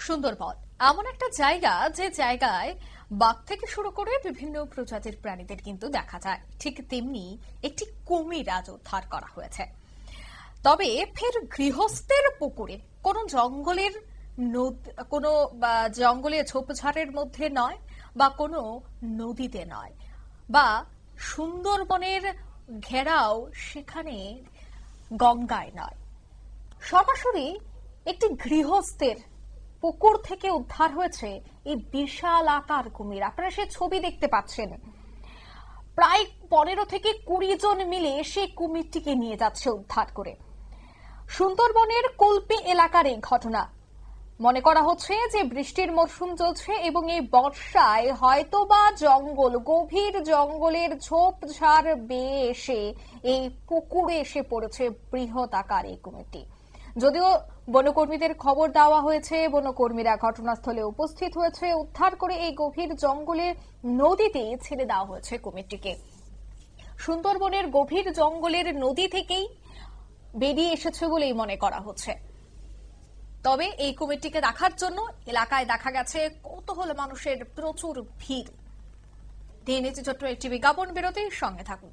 সুন্দরবন এমন একটা জায়গা যে জায়গায় বাঘ থেকে শুরু করে বিভিন্ন প্রজাতির প্রাণীদের কিন্তু দেখা যায়। ঠিক তেমনি একটি কুমির আজ উদ্ধার করা হয়েছে। তবে ফের গৃহস্থের পুকুরে কোনো জঙ্গলের কোনো জঙ্গলের ঝোপঝাড়ের মধ্যে নয়, বা কোনো নদীতে নয়, বা সুন্দরবনের ঘেরাও সেখানে গঙ্গায় নয়, সরাসরি একটি গৃহস্থের পুকুর থেকে উদ্ধার হয়েছে এই বিশাল আকার কুমির। আপনারা সে ছবি দেখতে পাচ্ছেন। প্রায় 15 থেকে 20 জন মিলে সেই কুমিরটিকে নিয়ে যাচ্ছে উদ্ধার করে। সুন্দরবনের কল্পি এলাকার এই ঘটনা। মনে করা হচ্ছে যে বৃষ্টির মরশুম চলছে এবং এই বর্ষায় হয়তোবা গভীর জঙ্গলের ঝোপঝাড় বেয়ে এসে এই পুকুরে এসে পড়েছে বৃহৎ আকার এই কুমিরটি। যদিও বনকর্মীদের খবর দেওয়া হয়েছে, বনকর্মীরা ঘটনাস্থলে উপস্থিত হয়েছে, উদ্ধার করে এই গভীর জঙ্গলে নদীতে ছেড়ে দেওয়া হয়েছে কুমিরটিকে। সুন্দরবনের গভীর জঙ্গলের নদী থেকেই বেরিয়ে এসেছে বলেই মনে করা হচ্ছে। তবে এই কুমিরটিকে দেখার জন্য এলাকায় দেখা গেছে কৌতূহল মানুষের প্রচুর ভিড়। দিয়ে নিচে ছোট্ট একটি বিজ্ঞাপন বিরতির সঙ্গে থাকুন।